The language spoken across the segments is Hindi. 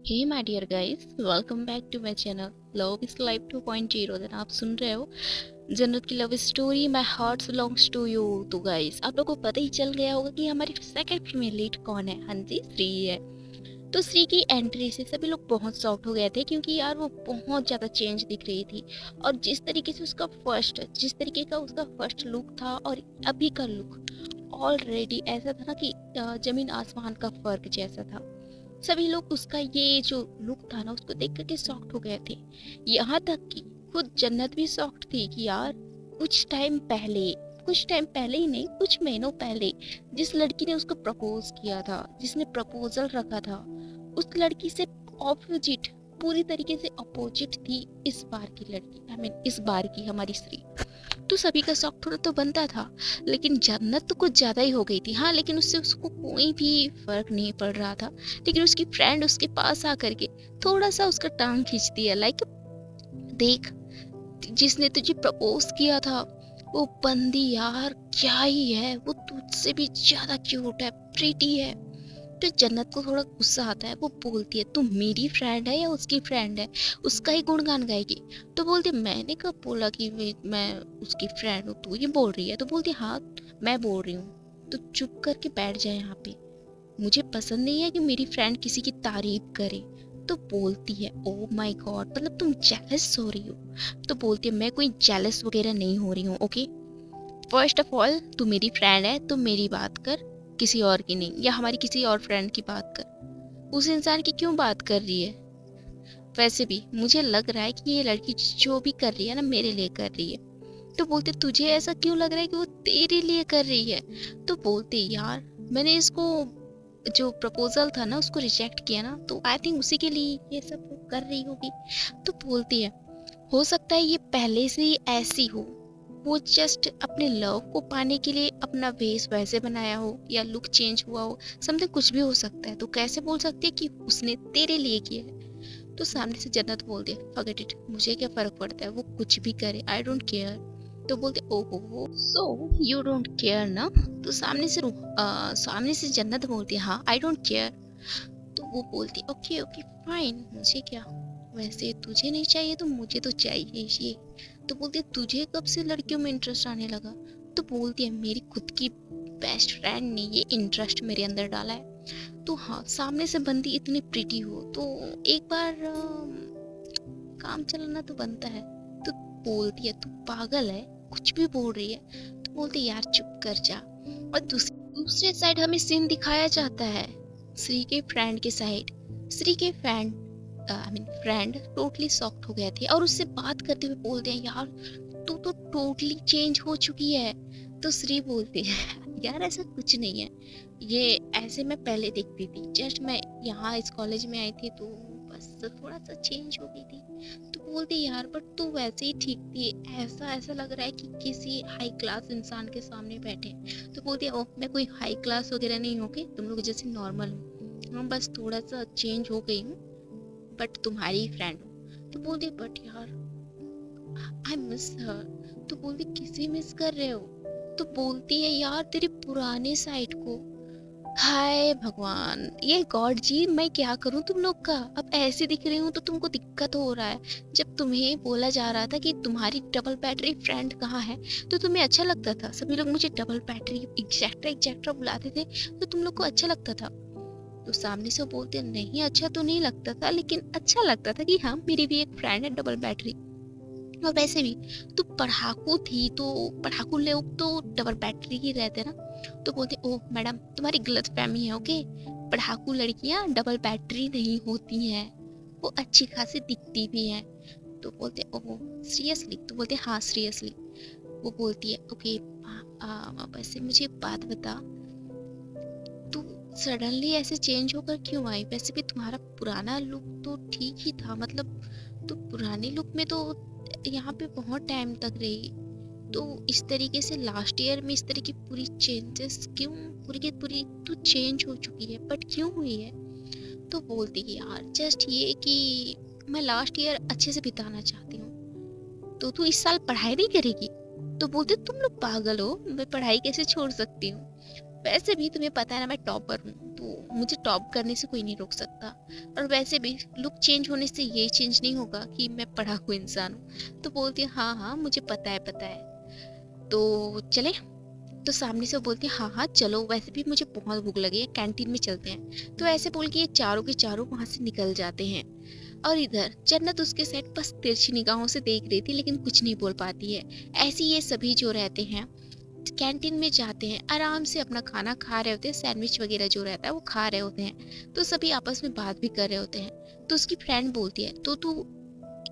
Hey my dear guys, welcome back to my channel love is life 2.0। Then आप सुन रहे हो जन्नत की love story my heart belongs to you. तो गाइस, आप लोगों को पता ही चल गया होगा कि हमारी सेकंड फीमेल लीड कौन है। हाँ जी, श्री है। तो श्री की एंट्री से सभी लोग बहुत शॉक्ड हो गए थे, क्योंकि यार वो बहुत ज़्यादा चेंज दिख रही थी। और जिस तरीके का उसका फर्स्ट लुक था और अभी का लुक ऑलरेडी ऐसा था ना कि जमीन आसमान का फर्क जैसा था। सभी लोग उसका ये जो लुक था ना उसको देख करके शॉक्ड हो गए थे। यहाँ तक कि खुद जन्नत भी शॉक्ड थी कि यार कुछ टाइम पहले ही नहीं, कुछ महीनों पहले जिस लड़की ने उसको प्रपोज किया था, जिसने प्रपोजल रखा था, उस लड़की से ऑपोजिट, पूरी तरीके से अपोजिट थी इस बार की लड़की। इस बार की हमारी स्त्री। तो सभी का शौक थोड़ा तो बनता था, लेकिन जन्नत तो कुछ ज्यादा ही हो गई थी। हाँ, लेकिन उससे उसको कोई भी फर्क नहीं पड़ रहा था। लेकिन उसकी फ्रेंड उसके पास आकर के थोड़ा सा उसका टांग खींचती है, लाइक देख, जिसने तुझे प्रपोज किया था वो बंदी यार क्या ही है, वो तुझसे भी ज्यादा क्यूट है, प्रीटी है। तो जन्नत को थोड़ा गुस्सा आता है। वो बोलती है, तू मेरी फ्रेंड है या उसकी फ्रेंड है? उसका ही गुणगान गाएगी। तो बोलती है, मैंने कब बोला कि मैं उसकी फ्रेंड हूँ, तू ही बोल रही है। तो बोलती है, हाँ मैं बोल रही हूँ, तो चुप करके बैठ जाए यहाँ पे। मुझे पसंद नहीं है कि मेरी फ्रेंड किसी की तारीफ करे। तो बोलती है, ओ माई गॉड, मतलब तुम जेलस हो रही हो? तो बोलती है, मैं कोई जेलस वगैरह नहीं हो रही हूँ, ओके। फर्स्ट ऑफ ऑल तू मेरी फ्रेंड है तो मेरी बात कर, किसी और की नहीं, या हमारी किसी और फ्रेंड की बात कर। उस इंसान की क्यों बात कर रही है? वैसे भी मुझे लग रहा है कि ये लड़की जो भी कर रही है ना, मेरे लिए कर रही है। तो बोलते, तुझे ऐसा क्यों लग रहा है कि वो तेरे लिए कर रही है? तो बोलते, यार मैंने इसको जो प्रपोजल था ना उसको रिजेक्ट किया ना, तो आई थिंक उसी के लिए ये सब वो कर रही होगी। तो बोलती है, हो सकता है ये पहले से ही ऐसी हो, वो जस्ट अपने लव को पाने के लिए अपना वेश वैसे बनाया हो, या लुक चेंज हुआ हो, समथिंग कुछ भी हो सकता है। तो कैसे बोल सकती है कि उसने तेरे लिए किया है? तो सामने से जन्नत बोलती है, फॉरगेट इट, मुझे क्या फर्क पड़ता है, वो कुछ भी करे, आई डोंट केयर। तो बोलते, ओहो, सो यू डोंट केयर ना? तो सामने से जन्नत बोलती है, हाँ आई डोंट केयर। तो वो बोलती है, ओके ओके फाइन, मुझे क्या, वैसे तुझे नहीं चाहिए तो मुझे तो चाहिए ये। तो बोलती है, तुझे कब से लड़कियों में इंटरेस्ट आने लगा? तो बोलती है, मेरी खुद की बेस्ट फ्रेंड ने ये इंटरेस्ट मेरे अंदर डाला है। तो हाँ, सामने से बंदी इतनी प्रिटी हो तो एक बार काम चलाना तो बनता है। तो बोलती है, तू पागल है, कुछ भी बोल रही है। तो बोलती है, यार चुप कर जा। और दूसरे साइड हमें सीन दिखाया जाता है श्री के फ्रेंड के साइड। श्री के फ्रेंड टोटली शॉक्ड हो गए थे और उससे बात करते हुए बोलते हैं, यार तू तो टोटली चेंज हो चुकी है। तो श्री बोलती है, यार ऐसा कुछ नहीं है, ये ऐसे मैं पहले दिखती थी, जस्ट मैं यहाँ इस कॉलेज में आई थी तो बस थोड़ा सा चेंज हो गई थी। तो बोलती, यार बट तू वैसे ही ठीक थी, ऐसा ऐसा लग रहा है कि किसी हाई क्लास इंसान के सामने बैठे। तो बोलती है, ओह मैं कोई हाई क्लास वगैरह नहीं हूँ, के तुम लोग जैसे नॉर्मल हूँ, हाँ बस थोड़ा सा चेंज हो गई हूँ, बट तुम्हारी फ्रेंड हूँ। तो बोलती, बट यार आई मिस हर। तो बोलती, किसे मिस कर रहे हो? तो बोलती है, यार तेरे पुराने साइड को। हाय भगवान, ये गॉड जी, मैं क्या करूं तुम लोग का। अब ऐसे दिख रही हूँ तो तुमको दिक्कत हो रहा है। जब तुम्हें बोला जा रहा था कि तुम्हारी डबल बैटरी फ्रेंड कहाँ है, तो तुम्हें अच्छा लगता था, सभी लोग मुझे डबल बैटरी एग्जैक्ट्रा एग्जैक्ट्रा बुलाते थे, तो तुम लोग को अच्छा लगता था। तो सामने से बोलते, नहीं अच्छा तो नहीं लगता था, लेकिन अच्छा लगता था कि हाँ मेरी भी एक फ्रेंड है डबल बैटरी। और वैसे भी तू पढ़ाकू थी, तो पढ़ाकू लोग तो डबल बैटरी ही रहते ना। तो बोलते, ओह मैडम तुम्हारी गलत फहमी है, ओके, पढ़ाकू लड़कियां डबल बैटरी नहीं होती हैं, वो अच्छी खासी दिखती भी हैं। तो बोलते, ओह सीरियसली? तो बोलते, हाँ सीरियसली। वो बोलती है, ओके वैसे मुझे एक बात बता, तू सडनली ऐसे चेंज होकर क्यों आई? वैसे भी तुम्हारा पुराना लुक तो ठीक ही था, मतलब तो पुराने लुक में तो यहाँ पे बहुत टाइम तक रही, तो इस तरीके से लास्ट ईयर में इस तरह की पूरी चेंजेस क्यों? पूरी की पूरी तू चेंज हो चुकी है, बट क्यों हुई है? तो बोलती है, यार जस्ट ये कि मैं लास्ट ईयर अच्छे से बिताना चाहती हूँ। तो तू इस साल पढ़ाई नहीं करेगी? तो बोलते, तुम लोग पागल हो, मैं पढ़ाई कैसे छोड़ सकती हूँ? वैसे भी तुम्हें पता है ना मैं टॉपर हूँ, तो मुझे टॉप करने से कोई नहीं रोक सकता। और वैसे भी लुक चेंज होने से ये चेंज नहीं होगा कि मैं पढ़ाकू इंसान हूँ। तो बोलती है हाँ हाँ मुझे पता है पता है, तो चले। तो सामने से वो बोलती है हाँ हाँ चलो, वैसे भी मुझे बहुत भूख लगी है, कैंटीन में चलते हैं। तो ऐसे बोल के ये चारों के चारों वहाँ से निकल जाते हैं। और इधर जन्नत उसके साइड बस तिरछी निगाहों से देख रही थी, लेकिन कुछ नहीं बोल पाती है। ऐसे ये सभी जो रहते हैं कैंटीन में जाते हैं, आराम से अपना खाना खा रहे होते हैं, सैंडविच वगैरह जो रहता है वो खा रहे होते हैं। तो सभी आपस में बात भी कर रहे होते हैं। तो उसकी फ्रेंड बोलती है तो तू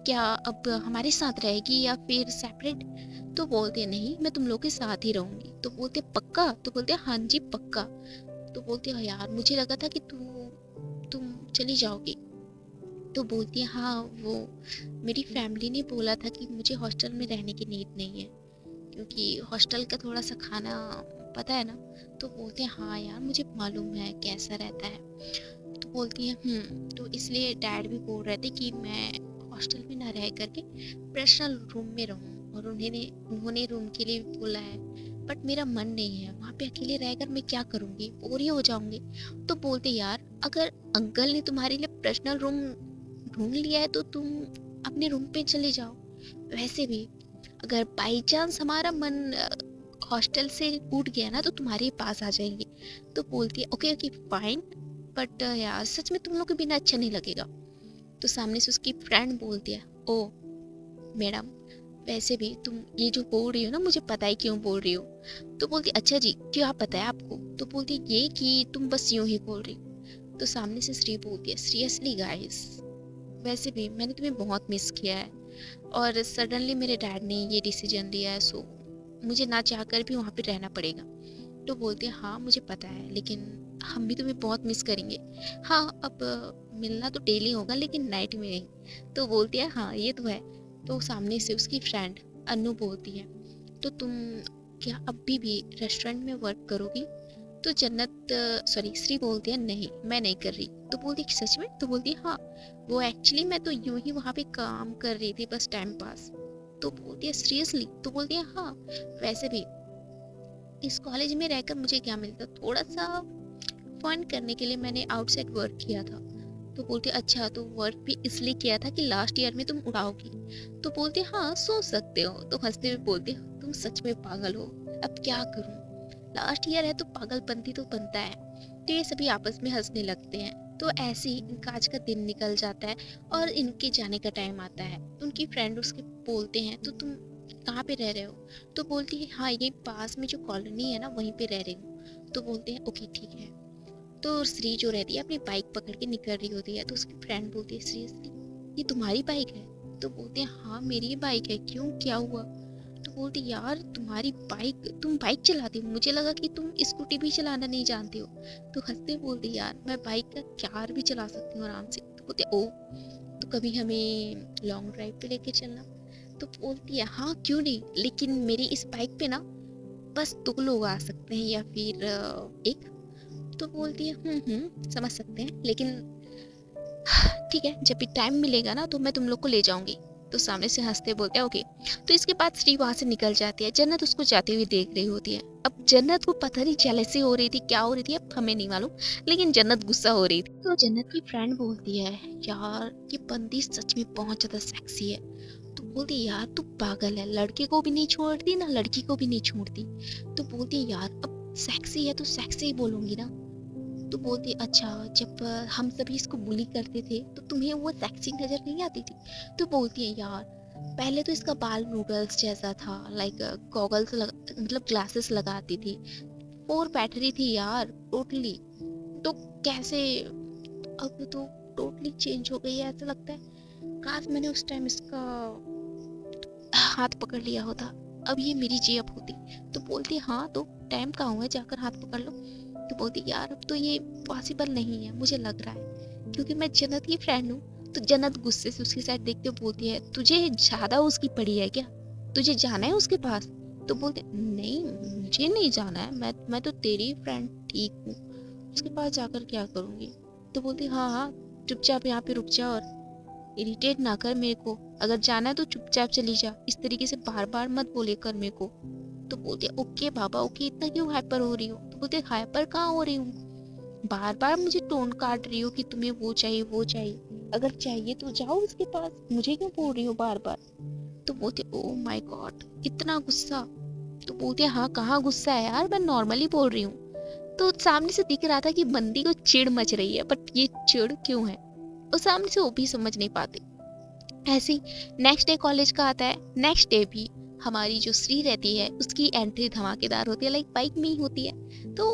क्या अब हमारे साथ रहेगी या फिर सेपरेट? तो बोलते हैं नहीं मैं तुम लोग के साथ ही रहूंगी। तो बोलते हैं पक्का? तो बोलते हैं हाँ जी पक्का। तो बोलते हैं यार मुझे लगा था कि तुम चली जाओगी। तो बोलती है हाँ वो मेरी फैमिली ने बोला था कि मुझे हॉस्टल में रहने की नीड नहीं है, क्योंकि हॉस्टल का थोड़ा सा खाना पता है ना। तो बोलते हैं हाँ यार मुझे मालूम है कैसा रहता है। तो बोलती है तो इसलिए डैड भी बोल रहे थे कि मैं हॉस्टल में ना रह करके पर्सनल रूम में रहूं, और उन्होंने रूम के लिए भी बोला है, बट मेरा मन नहीं है वहाँ पे अकेले रहकर मैं क्या करूँगी, बोर ही हो जाऊंगी। तो बोलते यार अगर अंकल ने तुम्हारे लिए पर्सनल रूम ढूंढ लिया है तो तुम अपने रूम पे चले जाओ। वैसे भी अगर बाई चांस हमारा मन हॉस्टल से उठ गया ना तो तुम्हारे पास आ जाएंगे। तो बोलती है ओके ओके फाइन, बट यार सच में तुम लोग के बिना अच्छा नहीं लगेगा। तो सामने से उसकी फ्रेंड बोलती है ओ मैडम वैसे भी तुम ये जो बोल रही हो ना मुझे पता है क्यों बोल रही हो। तो बोलती अच्छा जी क्या पता है आपको? तो बोलती ये कि तुम बस यूं ही बोल रही हो। तो सामने से श्री बोलती है सीरियसली गाइस, वैसे भी मैंने तुम्हें बहुत मिस किया है, और सडनली मेरे डैड ने ये डिसीजन लिया है, सो मुझे ना चाहकर भी वहाँ पे रहना पड़ेगा। तो बोलते हैं हाँ मुझे पता है, लेकिन हम भी तुम्हें बहुत मिस करेंगे। हाँ अब मिलना तो डेली होगा लेकिन नाइट में नहीं। तो बोलती है हाँ ये तो है। तो सामने से उसकी फ्रेंड अनु बोलती है तो तुम क्या अभी भी रेस्टोरेंट में वर्क करोगी? तो जन्नत सॉरी श्री बोलती है नहीं मैं नहीं कर रही। तो बोलती है सच में? तो बोलती है हाँ वो एक्चुअली मैं तो यूं ही वहाँ पे काम कर रही थी बस टाइम पास। तो बोलती है सीरियसली? तो बोलती है हाँ वैसे भी इस कॉलेज में रहकर मुझे क्या मिलता, थोड़ा सा फन करने के लिए मैंने आउटसाइड वर्क किया था। तो बोलती अच्छा तो वर्क भी इसलिए किया था कि लास्ट ईयर में तुम उड़ाओगी? तो बोलती हाँ सोच सकते हो। तो हंसते हुए बोलती तुम सच में पागल हो, अब क्या करूं, लास्ट ईयर है तो पागलपंती तो बनता है। तो ये सभी आपस में हंसने लगते हैं। तो ऐसे ही इनका आज का दिन निकल जाता है और इनके जाने का टाइम आता है। तो उनकी फ्रेंड उसके बोलते हैं तो तुम कहाँ पे रह रहे हो? तो बोलती है हाँ ये पास में जो कॉलोनी है ना वहीं पे रह रही हूँ। तो बोलते हैं ओके ठीक है। तो श्री जो रहती है अपनी बाइक पकड़ के निकल रही होती है। तो उसकी फ्रेंड बोलती है सीरियसली ये तुम्हारी बाइक है? तो बोलते हैं हाँ मेरी ही बाइक है, क्यों क्या हुआ? तो बोलती यार तुम्हारी बाइक, तुम बाइक चलाती हो, मुझे लगा कि तुम स्कूटी भी चलाना नहीं जानती हो। तो हंसते बोलती यार मैं बाइक का कार भी चला सकती हूँ आराम से। तो बोलते ओ तो कभी हमें लॉन्ग ड्राइव पे लेके चलना। तो बोलती है हाँ क्यों नहीं, लेकिन मेरी इस बाइक पे ना बस 2 लोग आ सकते हैं या फिर एक। तो बोलती है समझ सकते हैं, लेकिन ठीक है जब भी टाइम मिलेगा ना तो मैं तुम लोग को ले जाऊंगी। तो सामने से हंसते बोलते हैं ओके। तो इसके बाद श्री वहां से निकल जाती है। जन्नत उसको जाते हुए देख रही होती है। अब जन्नत को पता नहीं जेलसी हो रही थी क्या हो रही थी अब हमें नहीं मालूम, लेकिन जन्नत गुस्सा हो रही थी। तो जन्नत की फ्रेंड बोलती है यार ये बंदी सच में बहुत ज्यादा सेक्सी है। तो बोलती यार तू पागल है, लड़के को भी नहीं छोड़ती ना लड़की को भी नहीं छोड़ती। तो बोलती यार अब सेक्सी है तो सेक्सी ही बोलूंगी ना। तो बोलती अच्छा जब हम सभी इसको बुली करते थे तो तुम्हें वो सेक्सी नजर नहीं आती थी? तो बोलती है यार पहले तो इसका बाल नूडल्स जैसा था, लाइक गॉगल्स मतलब ग्लासेस लगाती थी, 4 बैटरी थी यार टोटली। तो कैसे अब तो टोटली चेंज हो गई है, ऐसा लगता है काश मैंने उस टाइम इसका हाथ पकड़ लिया होता, अब ये मेरी जेब होती। तो बोलती हाँ तो टाइम कहाँ हुआ जाकर हाथ पकड़ लो। तो बोलती यार अब तो ये पॉसिबल नहीं है मुझे लग रहा है, क्योंकि मैं जन्नत की फ्रेंड हूँ। तो जन्नत गुस्से से उसकी साइड देखते हुए बोलती है तुझे ज्यादा उसकी पड़ी है क्या, तुझे जाना है उसके पास? तो बोलते नहीं मुझे नहीं जाना है, मैं तो तेरी फ्रेंड ठीक हूँ, उसके पास जाकर क्या करूँगी? तो बोलती हाँ हाँ चुपचाप यहाँ पे रुक जा और इरिटेट ना कर मेरे को, अगर जाना है तो चुपचाप चली जा, इस तरीके से बार बार मत बोले कर मेरे को। तो बोलते ओके बाबा ओके, इतना क्यों हाइपर हो रही हो? तो बोलते हाइपर कहाँ हो रही हूँ, बार बार मुझे टोन काट रही हो कि तुम्हें वो चाहिए वो चाहिए, अगर चाहिए तो जाओ उसके पास, मुझे क्यों बोल रही हो बार बार। तो बोलते ओ माय गॉड, इतना गुस्सा। तो बोलते हाँ कहाँ गुस्सा है यार, मैं नॉर्मली बोल रही हूँ। तो सामने से दिख रहा था कि बंदी को चिढ़ मच रही है, बट ये चिढ़ क्यों है और सामने से वो भी समझ नहीं पाते। ऐसे ही नेक्स्ट डे कॉलेज का आता है। नेक्स्ट डे भी हमारी जो श्री रहती है उसकी एंट्री धमाकेदार होती है, लाइक बाइक में ही होती है। तो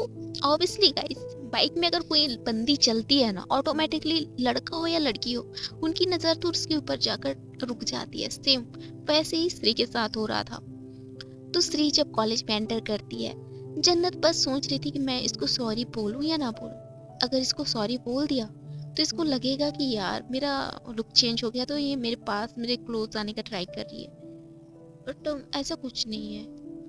ऑब्वियसली गाइस, बाइक में अगर कोई बंदी चलती है ना, ऑटोमेटिकली लड़का हो या लड़की हो, उनकी नजर तो उसके ऊपर जाकर रुक जाती है। सेम वैसे ही श्री के साथ हो रहा था। तो श्री जब कॉलेज में एंटर करती है, जन्नत बस सोच रही थी कि मैं इसको सॉरी बोलूं या ना बोलूं। अगर इसको सॉरी बोल दिया तो इसको लगेगा कि यार मेरा लुक चेंज हो गया, तो ये मेरे पास मेरे क्लोज आने का ट्राई कर रही है। बट ऐसा कुछ नहीं है,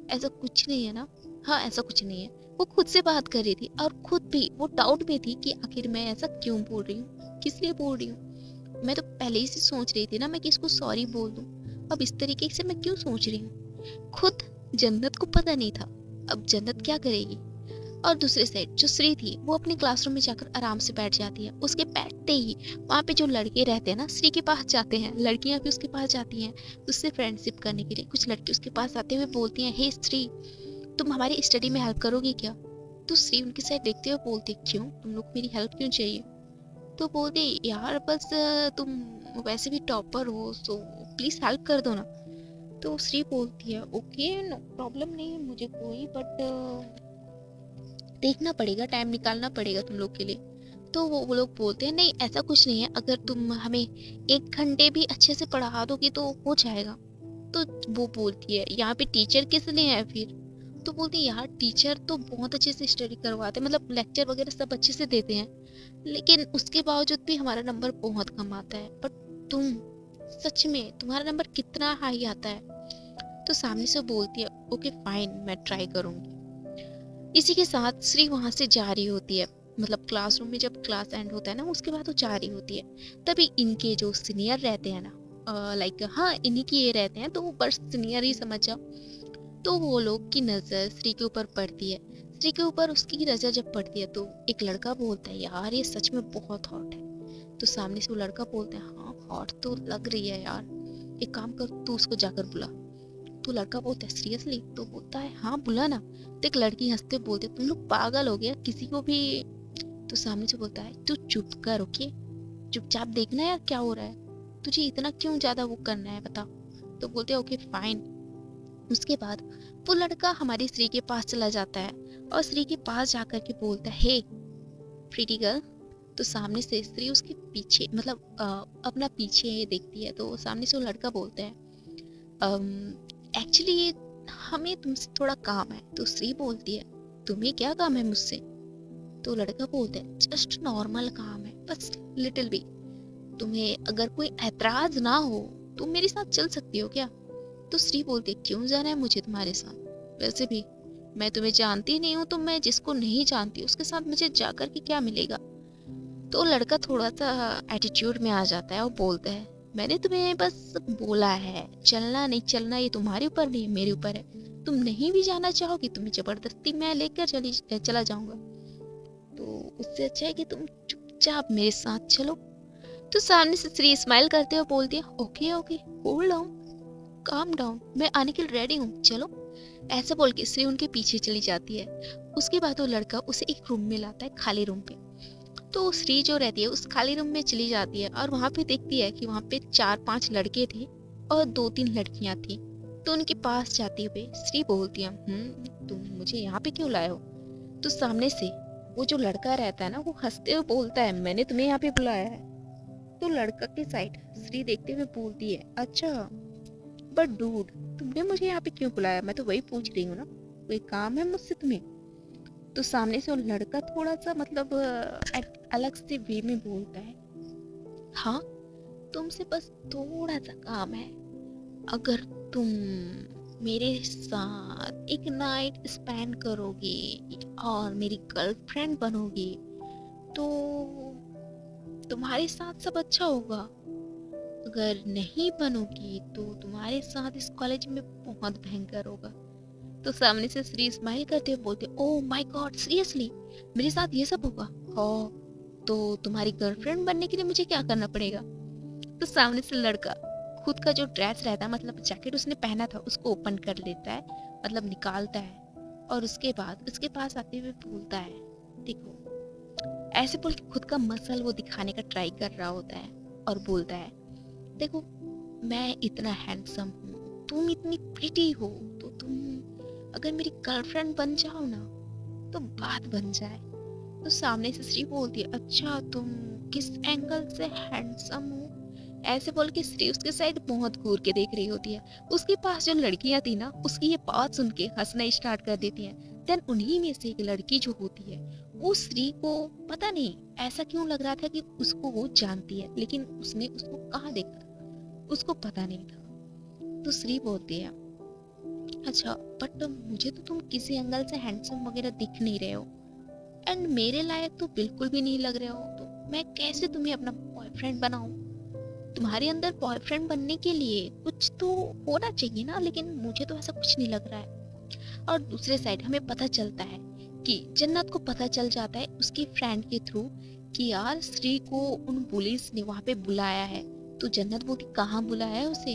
ऐसा कुछ नहीं है ना। हाँ ऐसा कुछ नहीं है, वो खुद से बात कर रही थी और खुद भी वो डाउट में थी कि आखिर मैं ऐसा क्यों बोल रही हूँ, किस लिए बोल रही हूँ। मैं तो पहले ही से सोच रही थी ना मैं कि इसको सॉरी बोल दूँ, अब इस तरीके से मैं क्यों सोच रही हूँ। खुद जन्नत को पता नहीं था, अब जन्नत क्या करेगी। और दूसरे साइड जो श्री थी वो अपने क्लासरूम में जाकर आराम से बैठ जाती है। उसके बैठते ही वहाँ पे जो लड़के रहते हैं ना श्री के पास जाते हैं, लड़कियां भी उसके पास जाती हैं उससे फ्रेंडशिप करने के लिए। कुछ लड़के उसके पास आते हुए बोलती हैं, हे श्री तुम हमारी स्टडी में हेल्प करोगी क्या। तो श्री उनकी साइड देखते हुए बोलती, क्यों, तुम लोग मेरी हेल्प क्यों चाहिए। तो बोलते यार बस तुम वैसे भी टॉपर हो सो प्लीज हेल्प कर दो ना। तो श्री बोलती है ओके नो प्रॉब्लम नहीं है मुझे कोई, बट देखना पड़ेगा, टाइम निकालना पड़ेगा तुम लोग के लिए। तो वो लोग बोलते हैं नहीं ऐसा कुछ नहीं है, अगर तुम हमें 1 घंटे भी अच्छे से पढ़ा दोगी तो हो जाएगा। तो वो बोलती है यहाँ पे टीचर किस लिए है फिर। तो बोलती है यार टीचर तो बहुत अच्छे से स्टडी करवाते हैं, मतलब लेक्चर वगैरह सब अच्छे से देते हैं, लेकिन उसके बावजूद भी हमारा नंबर बहुत कम आता है। बट तुम सच में तुम्हारा नंबर कितना हाई आता है। तो सामने से बोलती है ओके फाइन मैं ट्राई करूंगी। इसी के साथ श्री वहां से जा रही होती है, मतलब क्लासरूम में जब क्लास एंड होता है ना उसके बाद वो जा रही होती है। तभी इनके जो सीनियर रहते हैं ना, लाइक हाँ इन्हीं की ये रहते हैं तो बस सीनियर ही समझ जाओ। तो वो लोग की नजर श्री के ऊपर पड़ती है। श्री के ऊपर उसकी नजर जब पड़ती है तो एक लड़का बोलता है यार ये सच में बहुत हॉट है। तो सामने से वो लड़का बोलता है हाँ हॉट तो लग रही है यार, एक काम कर तू उसको जाकर बुला। तो लड़का बोलता है सीरियसली। तो बोलता है हाँ बुला ना। तो एक लड़की हंसते बोलती है तुम लोग पागल हो गया किसी को भी। तो सामने से बोलता है तू चुप कर ओके, चुपचाप देखना यार क्या हो रहा है, तुझे इतना क्यों ज्यादा वो करना है बता। तो बोलते हैं ओके फाइन। उसके बाद वो लड़का हमारी श्री के पास चला जाता है और श्री के पास जाकर के बोलता है हे प्रीटी गर्ल। तो सामने से श्री उसके पीछे मतलब अपना पीछे देखती है। तो सामने से वो लड़का बोलता है एक्चुअली हमें तुमसे थोड़ा काम है। तो श्री बोलती है तुम्हें क्या काम है मुझसे। तो लड़का बोलता है जस्ट नॉर्मल काम है बस लिटिल भी, तुम्हें अगर कोई ऐतराज ना हो तो मेरे साथ चल सकती हो क्या। तो श्री बोलती है क्यों जाना है मुझे तुम्हारे साथ, वैसे भी मैं तुम्हें जानती नहीं हूँ, तो मैं जिसको नहीं जानती उसके साथ मुझे जाकर के क्या मिलेगा। तो लड़का थोड़ा सा एटीट्यूड में आ जाता है और बोलता है मैंने तुम्हें बस बोला है, चलना नहीं चलना ये तुम्हारे ऊपर नहीं मेरे ऊपर है, तुम नहीं भी जाना चाहोगी तुम्हें जबरदस्ती मैं लेकर चला जाऊंगा, तो उससे अच्छा है कि तुम चुपचाप मेरे साथ चलो। तो सामने से श्री स्माइल करते हुए बोलती है okay okay hold down calm down, मैं आने के लिए रेडी हूँ चलो। ऐसा बोल के श्री उनके पीछे चली जाती है। उसके बाद वो लड़का उसे एक रूम में लाता है, खाली रूम पे। तो श्री जो रहती है उस खाली रूम में चली जाती है और वहां पे देखती है कि वहां पे 4-5 लड़के थे और 2-3 लड़कियां थी। तो उनके पास जाते हुए श्री बोलती है तुम मुझे यहाँ पे क्यों लाए हो। तो सामने से वो जो लड़का रहता है ना वो हंसते हुए बोलता है मैंने तुम्हें यहाँ पे बुलाया है। तो लड़का की साइड श्री देखते हुए बोलती है अच्छा बट डूड तुमने मुझे यहाँ पे क्यों बुलाया, मैं तो वही पूछ रही हूँ ना, कोई काम है मुझसे तुम्हें। तो सामने से वो लड़का थोड़ा सा मतलब अलग से वे में बोलता है हाँ तुमसे बस थोड़ा सा काम है, अगर तुम मेरे साथ एक नाइट स्पेंड करोगे और मेरी गर्लफ्रेंड बनोगे तो तुम्हारे साथ सब अच्छा होगा, अगर नहीं बनोगी तो तुम्हारे साथ इस कॉलेज में बहुत भयंकर होगा। तो सामने से श्री स्माइल करते हुए बोलते ओह माय गॉड सीरियसली मेरे साथ ये सब होगा, हो तो तुम्हारी गर्लफ्रेंड बनने के लिए मुझे क्या करना पड़ेगा? तो सामने से लड़का खुद का जो ड्रेस रहता है, मतलब जैकेट उसने पहना था, उसको ओपन कर लेता है, मतलब निकालता है, और उसके बाद उसके पास आते हुए बोलता है, देखो, ऐसे बोल के खुद का मसल वो दिखाने का ट्राई कर रहा होता है और बोलता है, देखो, मैं इतना हैंडसम हूँ, तुम इतनी प्रिटी हो, तो तुम अगर मेरी गर्लफ्रेंड बन जाओ ना तो बात बन जाए। तो सामने से श्री बोलती है, अच्छा तुम किस एंगल से हैंडसम हो? ऐसे बोल के श्री उसके साइड बहुत घूर के देख रही होती है। उसके पास जो लड़कियां थी ना, उसकी ये बात सुन के हंसना स्टार्ट कर देती हैं। देन उन्हीं में से एक लड़की जो होती है, वो श्री को पता नहीं ऐसा क्यों लग रहा था कि उसको वो जानती है, लेकिन उसने उसको कहाँ देखा उसको पता नहीं था। तो श्री बोलती है, अच्छा बट मुझे तो तुम किसी एंगल से हैंडसम वगैरह दिख नहीं रहे हो, एंड मेरे लायक तो बिल्कुल भी नहीं लग रहे हो, तो मैं कैसे तुम्हें अपना बॉयफ्रेंड बनाऊं? तुम्हारे अंदर बॉयफ्रेंड बनने के लिए कुछ तो होना चाहिए ना, लेकिन मुझे तो ऐसा कुछ नहीं लग रहा है। और दूसरे साइड हमें पता चलता है कि जन्नत को पता चल जाता है उसकी फ्रेंड के थ्रू कि यार श्री को उन पुलिस ने वहां पे बुलाया है। तो जन्नत बोलती, कहाँ बुलाया है उसे?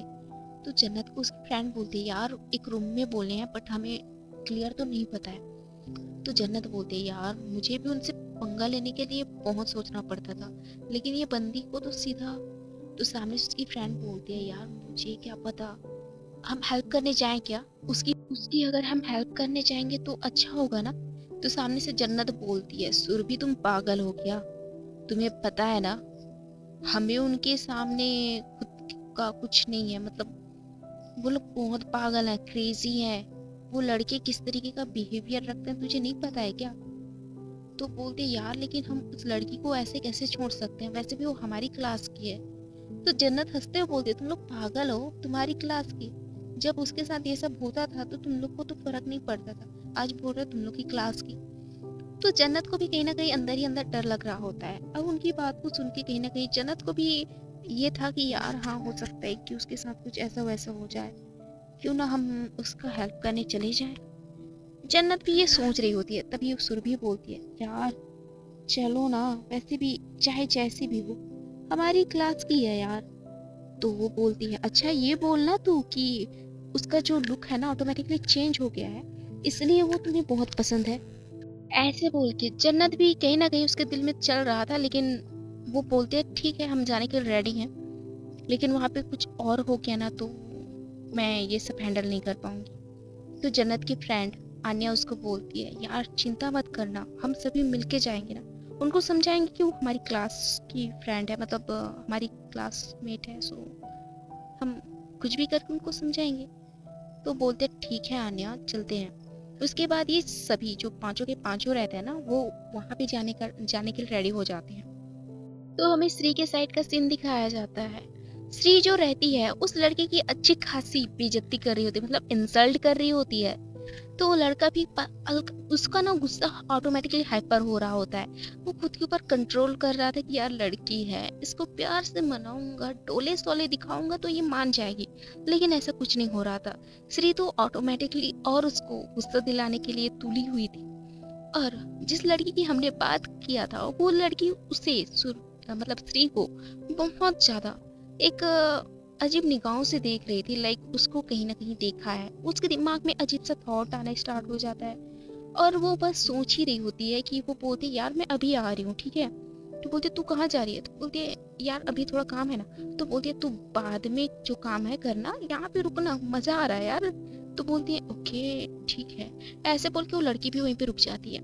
तो जन्नत को उसकी फ्रेंड बोलती है, यार एक रूम में बोले हैं बट हमें क्लियर तो नहीं पता है। तो जन्नत बोलती है, यार मुझे भी उनसे पंगा लेने के लिए बहुत सोचना पड़ता था, लेकिन ये बंदी को तो सीधा। तो सामने से उसकी फ्रेंड बोलती है, यार मुझे क्या पता, हम हेल्प करने जाएं क्या? उसकी उसकी अगर हम हेल्प करने जाएंगे तो अच्छा होगा ना? तो सामने से जन्नत बोलती है, सुरभि तुम पागल हो क्या? तुम्हें पता है ना, हमें उनके सामने खुद का कुछ नहीं है, मतलब वो लोग बहुत पागल है, क्रेजी है। वो लड़के किस तरीके का बिहेवियर रखते हैं तुझे नहीं पता है क्या? तो बोलते, यार लेकिन हम उस लड़की को ऐसे कैसे छोड़ सकते हैं, वैसे भी वो हमारी क्लास की है। तो जन्नत हंसते हुए बोलती है, तुम लोग पागल हो, तुम्हारी क्लास की? जब उसके साथ ये सब होता था तो तुम लोग को तो फर्क नहीं पड़ता था, आज बोल रहे तुम लोग की क्लास की। तो जन्नत को भी कहीं ना कहीं अंदर ही अंदर डर लग रहा होता है। अब उनकी बात को सुन के कहीं ना कहीं जन्नत को भी ये था कि यार हाँ, हो सकता है कि उसके साथ कुछ ऐसा वैसा हो जाए, क्यों ना हम उसका हेल्प करने चले जाएं। जन्नत भी ये सोच रही होती है, तभी सुरभि बोलती है, यार चलो ना, वैसे भी चाहे जैसी भी हो हमारी क्लास की है यार। तो वो बोलती है, अच्छा ये बोलना तू कि उसका जो लुक है ना ऑटोमेटिकली चेंज हो गया है, इसलिए वो तुम्हें बहुत पसंद है। ऐसे बोल के जन्नत भी कहीं ना कहीं उसके दिल में चल रहा था, लेकिन वो बोलते हैं, ठीक है हम जाने के लिए रेडी हैं, लेकिन वहाँ पे कुछ और हो गया ना तो मैं ये सब हैंडल नहीं कर पाऊंगी। तो जन्नत की फ्रेंड आन्या उसको बोलती है, यार चिंता मत करना, हम सभी मिलके जाएंगे ना, उनको समझाएंगे कि वो हमारी क्लास की फ्रेंड है, मतलब हमारी क्लासमेट है, सो हम कुछ भी करके उनको समझाएंगे। तो बोलते ठीक है आन्या, चलते हैं। उसके बाद ये सभी जो पांचों के पांचों रहते हैं ना, वो वहां पे जाने के लिए रेडी हो जाते हैं। तो हमें श्री के साइड का सीन दिखाया जाता है। श्री जो रहती है उस लड़के की अच्छी खासी बेइज्जती कर रही होती है, मतलब इंसल्ट कर रही होती है। तो वो लड़का भी उसका ना गुस्सा ऑटोमेटिकली हाइपर हो रहा होता है। वो खुद के ऊपर कंट्रोल कर रहा था कि यार लड़की है, इसको प्यार से मनाऊंगा, डोले सोले दिखाऊंगा तो ये मान जाएगी, लेकिन ऐसा कुछ नहीं हो रहा था। श्री तो ऑटोमेटिकली और उसको गुस्सा दिलाने के लिए तुली हुई थी। और जिस लड़की की हमने बात किया था वो लड़की उसे मतलब श्री को बहुत ज्यादा एक अजीब निगाहों से देख रही थी, लाइक उसको कहीं ना कहीं देखा है। उसके दिमाग में अजीब सा थॉट आना स्टार्ट हो जाता है, और वो बस सोच ही रही होती है कि वो बोलती है, यार मैं अभी आ रही हूँ, ठीक है? तो बोलती है, तू कहाँ जा रही है? तो बोलती है, यार अभी थोड़ा काम है ना। तो बोलती है, तू बाद में जो काम है करना, यहाँ पे रुकना, मजा आ रहा है यार। तो बोलती है, ओके ठीक है। ऐसे बोल के वो लड़की भी वहीं पे रुक जाती है।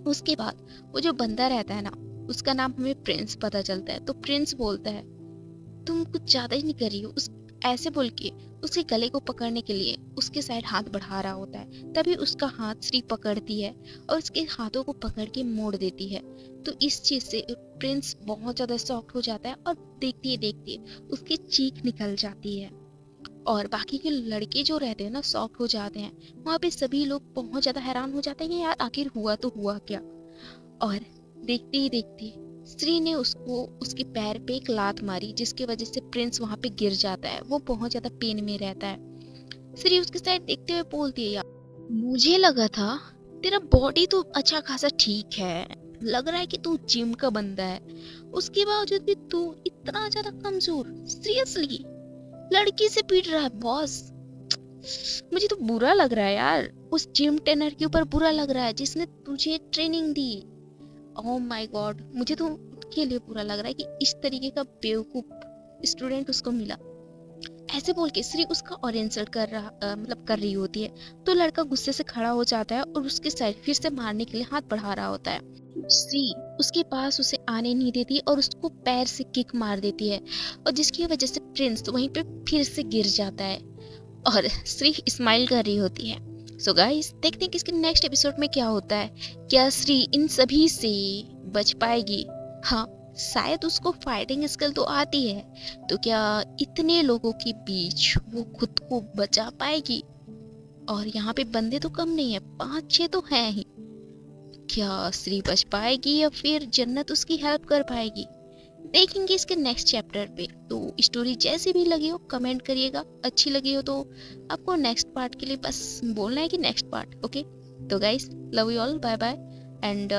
उसके बाद वो जो बंदा रहता है ना, उसका नाम हमें प्रिंस पता चलता है। तो प्रिंस बोलता है, तुम कुछ ज्यादा ही नहीं कर रही हो, उस ऐसे बोल के उसके गले को पकड़ने के लिए उसके साइड हाथ बढ़ा रहा होता है। तभी उसका हाथ श्री पकड़ती है और उसके हाथों को पकड़ के मोड़ देती है। तो इस चीज से प्रिंस बहुत ज्यादा शॉक्ड हो जाता है, और देखते ही उसकी चीख निकल जाती है। और बाकी के लड़के जो रहते हैं ना, शॉक्ड हो जाते हैं। वहाँ पे सभी लोग बहुत ज्यादा हैरान हो जाते हैं कि यार आखिर हुआ तो हुआ क्या। और देखते ही देखते श्री ने उसको उसके पैर पे एक लात मारी, जिसकी वजह से प्रिंस वहां पे गिर जाता है। वो बहुत ज्यादा पेन में रहता है। श्री उसके साइड देखते हुए बोलती है, यार मुझे लगा था तेरा बॉडी तो अच्छा खासा ठीक है, लग रहा है कि तू जिम का बंदा है, उसके बावजूद भी तू इतना ज्यादा कमजोर। सीरियसली लड़की से पीट रहा है बॉस। मुझे तो बुरा लग रहा है यार, उस जिम ट्रेनर के ऊपर बुरा लग रहा है जिसने तुझे training the. Oh my God, मुझे तो उसके लिए बुरा लग रहा है कि इस तरीके का बेवकूफ स्टूडेंट उसको मिला। ऐसे बोल के श्री उसका और इंसल्ट कर रहा मतलब कर रही होती है, तो लड़का गुस्से से खड़ा हो जाता है और उसके साइड फिर से मारने के लिए हाथ बढ़ा रहा होता है। श्री उसके पास उसे आने नहीं देती और उसको पैर से किक मार देती है, और जिसकी वजह से प्रिंस वहीं पे फिर से गिर जाता है और श्री स्माइल कर रही होती है। सो गाइस, देखते हैं कि इसके नेक्स्ट एपिसोड में क्या होता है। क्या श्री इन सभी से बच पाएगी? हाँ, शायद उसको फाइटिंग स्किल तो आती है, तो क्या इतने लोगों के बीच वो खुद को बचा पाएगी? और यहाँ पे बंदे तो कम नहीं है, 5-6 तो हैं ही। क्या श्री बच पाएगी या फिर जन्नत उसकी हेल्प कर पाएगी? देखेंगे इसके नेक्स्ट चैप्टर पे। तो स्टोरी जैसी भी लगी हो कमेंट करिएगा, अच्छी लगी हो तो आपको नेक्स्ट पार्ट के लिए बस बोलना है कि नेक्स्ट पार्ट। ओके, तो guys, love you all, bye bye and